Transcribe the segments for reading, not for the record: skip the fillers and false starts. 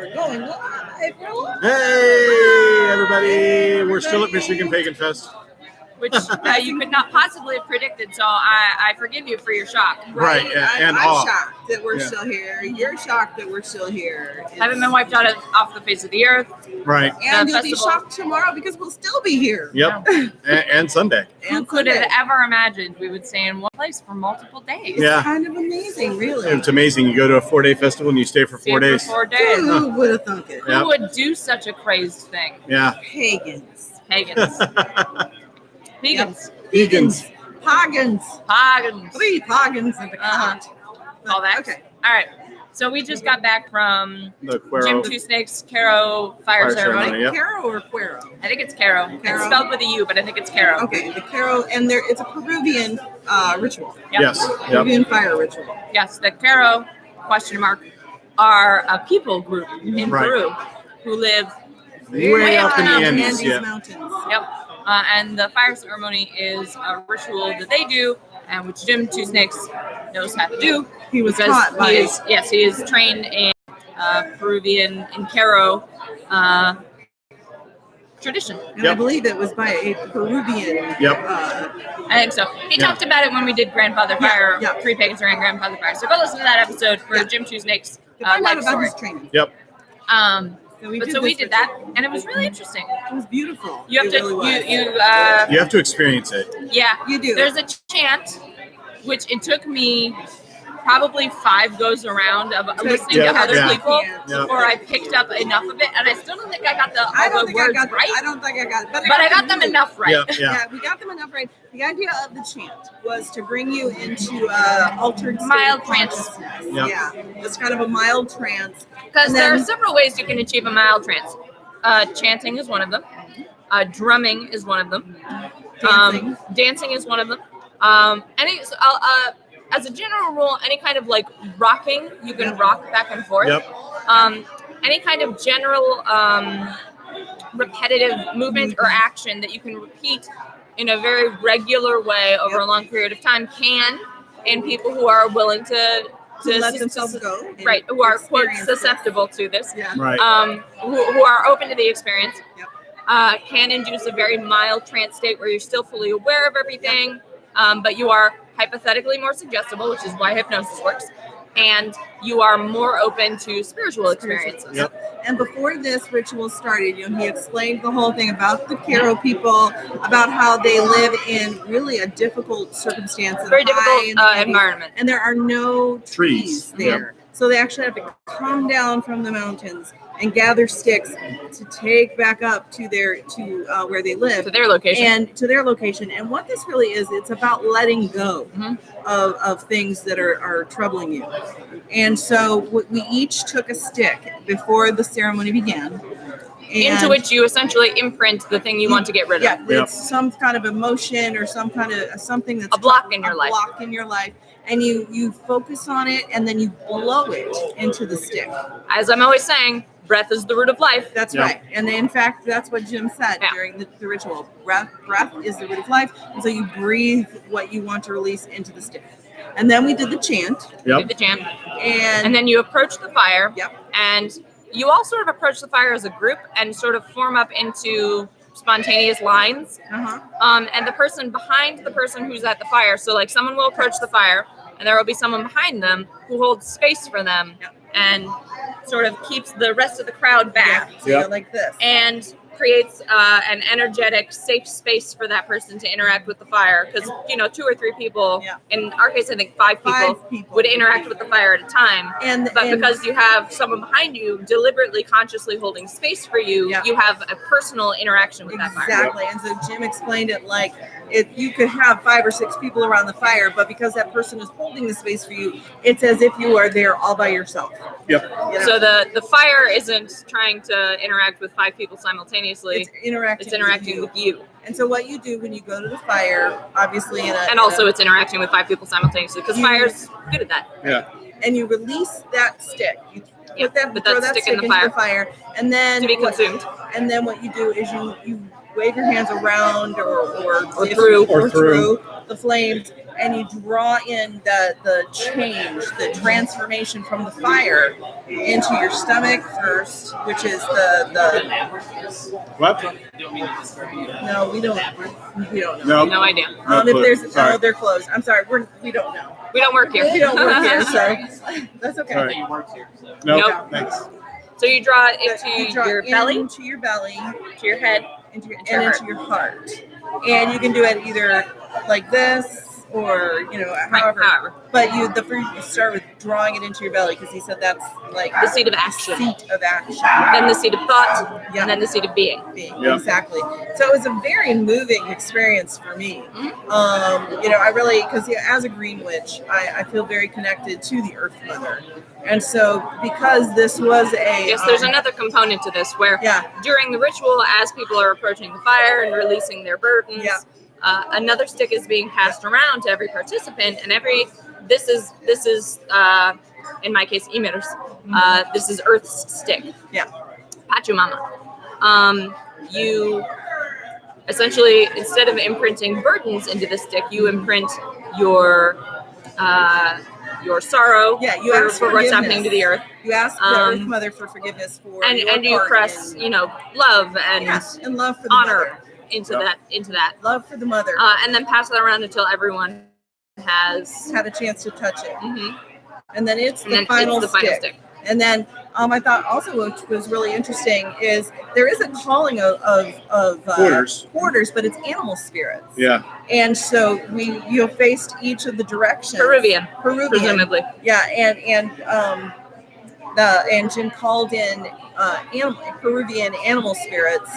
We're going live. Hey, everybody. We're still at Michigan Pagan Fest. Which you could not possibly have predicted, so I forgive you for your shock. Right, and I'm awe. shocked that we're still here. You're shocked that we're still here. Haven't been wiped out off the face of the earth. Right. And The you'll be festival. shocked tomorrow because we'll still be here. Yep. and Sunday. Who could have ever imagined we would stay in one place for multiple days? Yeah. Kind of amazing, really. It's amazing. You go to a 4-day festival and you stay for 4 days. For 4 days. Who would have thunk it? Yeah. Who would do such a crazed thing? Yeah. Pagans. Pagans. Pagans. Vegans. Pagans. Pagans. 3 pagans in the cot. All that. Okay. All right. So we just got back from The Jim Cuero. Two Snakes Caro fire ceremony. Yep. Caro or Cuero? I think it's Caro. It's Caro. spelled with a U, but I think it's Caro. Okay, the Caro, and it's a Peruvian ritual. Yep. Yes. Yep. Peruvian fire ritual. Yes, the Caro, are a people group in Right. Peru who live Way up in the Andes, Andes. Yeah. Mountains. Yep. And the fire ceremony is a ritual that they do, and which Jim Two Snakes knows how to do. He was Because taught by he is trained in Peruvian in Caro tradition. and I believe it was by a Peruvian. Yep. I think so. He talked about it when we did Grandfather Fire, yeah. 3 Pagans around Grandfather Fire. So go listen to that episode for Jim Two Snakes To find out life about story. his training. Yep. So we But did so we this did that, and it was really interesting. It was beautiful. You have It to, really was. You have to experience it. yeah. You do. There's a chant, which it took me probably 5 goes around of listening to Yeah, other yeah. people Yeah. before I picked up enough of it, and I still don't think I got I all don't the think I words got. right. I don't think I got it, But I got them enough right. Yeah. Yeah. Yeah. We got them enough right. The idea of the chant was to bring you into altered state Mild of trance. consciousness. Yep. Yeah, it's kind of a mild trance. Because And there are then- several ways you can achieve a mild trance. Chanting is one of them. Drumming is one of them. Dancing is one of them. As a general rule, any kind of like rocking, you can rock back and forth. Yep. Any kind of general repetitive movement or action that you can repeat in a very regular way over a long period of time can, in people who are willing to let themselves go. and right, who are quote experience this. susceptible to this, Yeah. Right. who are open to the experience, Yep. can induce a very mild trance state where you're still fully aware of everything, but you are hypothetically more suggestible, which is why hypnosis works, and you are more open to spiritual experiences. Yep. And before this ritual started, he explained the whole thing about the Caro people, about how they live in really a difficult circumstance, and Very high difficult in the Andes, environment. and there are no Trees. trees there. So they actually have to come down from the mountains and gather sticks to take back up to where they live. To their location. And to their location. And what this really is, it's about letting go of things that are troubling you. And so we each took a stick before the ceremony began. Into which you essentially imprint the thing you want to get rid of. Yeah, it's some kind of emotion or some kind of something that's A block in your life. block in your life. And you focus on it and then you blow it into the stick. As I'm always saying, breath is the root of life. That's Yeah. right. And in fact, that's what Jim said Yeah. during the ritual. Breath is the root of life. And so you breathe what you want to release into the stick. And then we did the chant. Do Yep. the chant. And And then you approach the fire. Yep. And you all sort of approach the fire as a group and sort of form up into spontaneous lines. And the person behind the person who's at the fire, so like someone will approach the fire and there will be someone behind them who holds space for them and sort of keeps the rest of the crowd back so you're like this. and creates an energetic, safe space for that person to interact with the fire. Because, 2 or 3 people, in our case, I think 5 people, would interact with the fire at a time. But because you have someone behind you deliberately, consciously holding space for you, you have a personal interaction with that fire. Exactly. And so Jim explained it like you could have 5 or 6 people around the fire, but because that person is holding the space for you, it's as if you are there all by yourself. Yep. So the fire isn't trying to interact with 5 people simultaneously. It's interacting with you. And so what you do when you go to the fire, obviously it's interacting with 5 people simultaneously because fire's good at that. Yeah. And you release that stick. You throw that stick in the fire, and then to be consumed. And then what you do is you wave your hands around or through the flames, and you draw in the change, the transformation from the fire into your stomach first, which is the What? no, we don't know. No. No idea. If there's Sorry. they're closed. I'm sorry, we don't know. We don't work here. We don't work here, so that's okay. Sorry. Nope. Nope. Thanks. So you draw it You into draw your belly, into your belly, to your head, into your, Into your and into your heart. And you can do it either like this or however. But you start with drawing it into your belly because he said that's like the seat of action. Seat of action. Then the seat of thought, Yeah. and then the seat of being. Yeah. Exactly. So it was a very moving experience for me. Mm-hmm. I really, because as a Green Witch, I feel very connected to the Earth Mother. And so because this was Yes, there's another component to this where during the ritual, as people are approaching the fire and releasing their burdens, another stick is being passed around to every participant, and this is in my case emitters. This is Earth's stick. Yeah. Pachamama. You essentially, instead of imprinting burdens into the stick, you imprint your sorrow you ask for what's forgiveness. happening to the earth. You ask the Earth Mother for forgiveness for and you part press in, love and and love for the honor mother. into that Love for the mother. and then pass it around until everyone has had a chance to touch it. Mhm. And then it's And the then final it's the final stick. stick. And then I thought also which was really interesting is there is a calling of porters, but it's animal spirits. Yeah. And so you faced each of the directions. Peruvian, presumably. Yeah, and Jim called in Peruvian animal spirits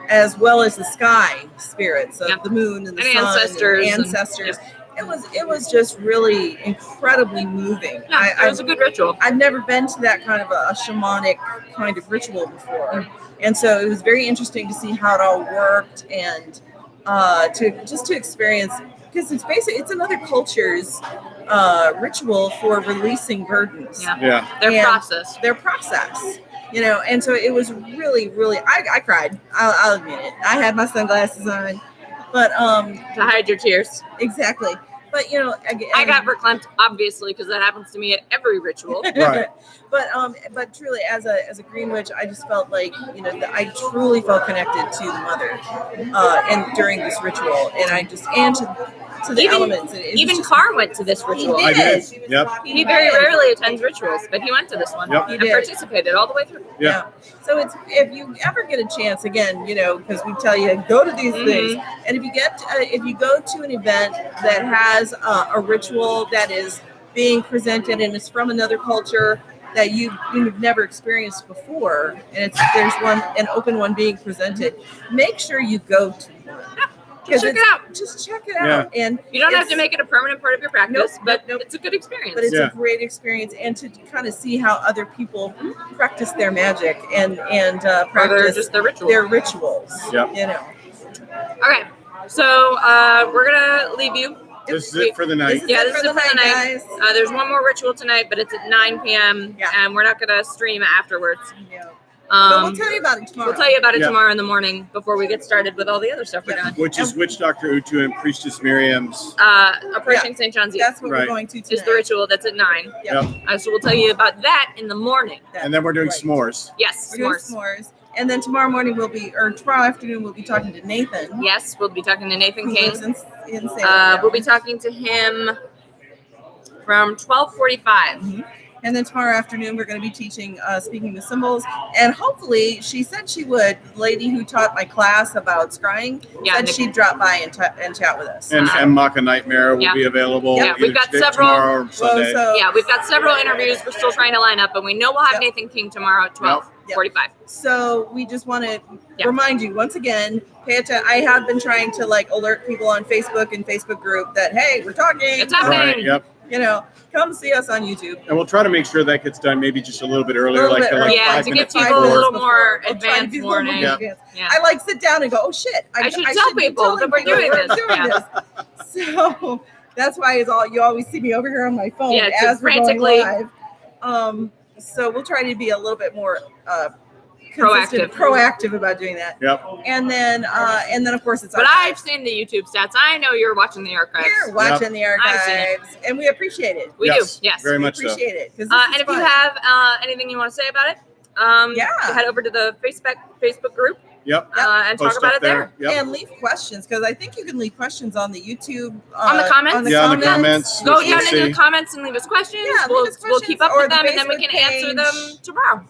as well as the sky spirits of the moon and the sun ancestors. and ancestors. It was just really incredibly moving. Yeah, it was a good ritual. I've never been to that kind of a shamanic kind of ritual before, and so it was very interesting to see how it all worked and to experience, because it's another culture's ritual for releasing burdens. Yeah. Their process. And so it was really, really. I cried. I'll admit it. I had my sunglasses on. But to hide your tears. Exactly. But again, I got verklempt, obviously, because that happens to me at every ritual. Right. But truly, as a Green Witch, I just felt like I truly felt connected to the mother, and during this ritual, and to the elements. Even Carr went to this ritual. I did. Yep. He very rarely attends rituals, but he went to this one Yep. and participated all the way through. Yeah. So if you ever get a chance, again, because we tell you go to these things, and if you go to an event that has a ritual that is being presented and it's from another culture that you've never experienced before, and there's an open one being presented, make sure you go to one. Just check it out. Just check it out, and you don't have to make it a permanent part of your practice, Nope. it's a good experience. But it's a great experience, and to kind of see how other people practice their magic and practice just their rituals. Yep. Okay, so we're gonna leave you. This is it for the night. This is it for the night. Guys. There's one more ritual tonight, but it's at 9 p.m. And we're not gonna stream afterwards. Yeah. But we'll tell you about it tomorrow. We'll tell you about it tomorrow in the morning before we get started with all the other stuff we're doing. Which is Witch Doctor Utu and Priestess Miriam's. Approaching St. John's Eve. That's what we're going to tonight. Is the ritual that's at 9. Yep. So we'll tell you about that in the morning. And then we're doing s'mores. Yes, We're doing s'mores. And then tomorrow afternoon we'll be talking to Nathan. Yes, we'll be talking to Nathan who King. lives in Salem. We'll be talking to him from 12:45. And then tomorrow afternoon, we're going to be teaching Speaking the Symbols. And hopefully, she said she would. Lady who taught my class about scrying said she'd drop by and chat with us. And Maka Nightmare will be available. Yeah, we've got several. Tomorrow or Sunday. We've got several interviews. We're still trying to line up, but we know we'll have Nathan King tomorrow at 12:45. So we just want to remind you once again, pay attention. I have been trying to alert people on Facebook and Facebook group that, hey, we're talking. It's happening. Right, yep. Come see us on YouTube. And we'll try to make sure that gets done maybe just a little bit earlier, like 5 to give minutes people before. a little more advanced warning. Yeah. I sit down and go, oh shit! I should tell people that we're doing this. So that's why you always see me over here on my phone as we're frantically going live. So we'll try to be a little bit more proactive about doing that. Yep. And then of course it's. But I've seen the YouTube stats. I know you're watching the archives. We're watching the I've seen archives, and we appreciate it. We do. Yes. Very much so. Appreciate it. And if you have anything you want to say about it, head over to the Facebook group. Yep. And talk about it there. Yep. And leave questions, because I think you can leave questions on the YouTube. On the comments? On the comments. Go down into the comments and leave us questions. Yeah, we'll keep up or with the them, and then we Facebook can answer them tomorrow.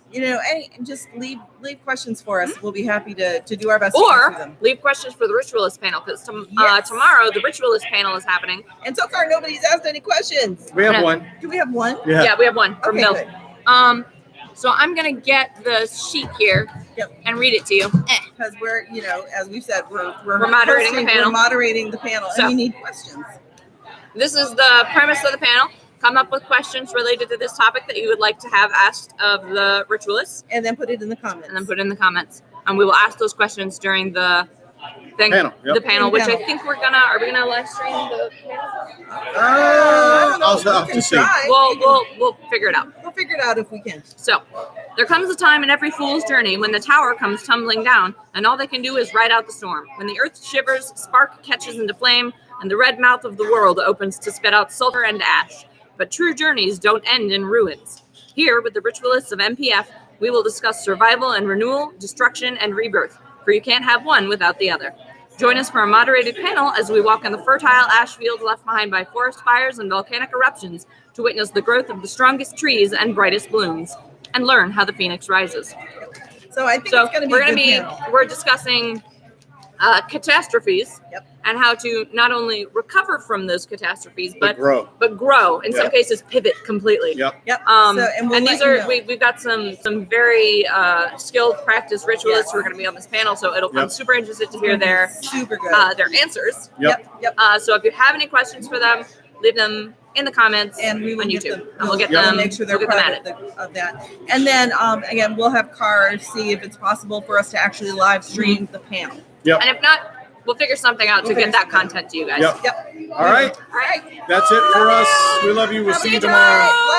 Just leave questions for us. We'll be happy to do our best to answer Or them. leave questions for the Ritualist panel, because Yes. tomorrow the Ritualist panel is happening. And so far, nobody's asked any questions. We have one. Do we have one? Yeah, we have one from Okay, Bill. good. So I'm gonna get the sheet here and read it to you. Because we're, as we've said, we're moderating the hosting, panel. We're moderating the panel, So- and we need questions. This is the premise of the panel. Come up with questions related to this topic that you would like to have asked of the Ritualists, And then put it in the comments. and then put it in the comments. And we will ask those questions during the Panel, yep. the panel, which I Panel. think are we gonna live stream the panel? I don't know. I'll We have can to see. try. We'll figure it out. We'll figure it out if we can. So, there comes a time in every fool's journey when the tower comes tumbling down, and all they can do is ride out the storm. When the earth shivers, spark catches into flame, and the red mouth of the world opens to spit out sulfur and ash. But true journeys don't end in ruins. Here, with the Ritualists of MPF, we will discuss survival and renewal, destruction and rebirth, for you can't have one without the other. Join us for a moderated panel as we walk in the fertile ash field left behind by forest fires and volcanic eruptions to witness the growth of the strongest trees and brightest blooms, and learn how the phoenix rises. So I think So it's going to be we're a going to good be panel. we're discussing catastrophes and how to not only recover from those catastrophes, but grow. In some cases, pivot completely. Yep. Yep. And we'll these let you are know. we've got some very skilled practice ritualists who are going to be on this panel. So I'm super interested to hear their super good. their answers. Yep. So if you have any questions for them, leave them in the comments And we will on get YouTube. them. And we'll get we'll them. make sure they're we'll get them part added. of that. And then again, we'll have Carr see if it's possible for us to actually live stream the panel. Yep. And if not, we'll figure something out to We'll get figure that something content to you guys. Yep. Yep. All right. All right. That's it for us. We love you. We'll Have a see you good tomorrow. night.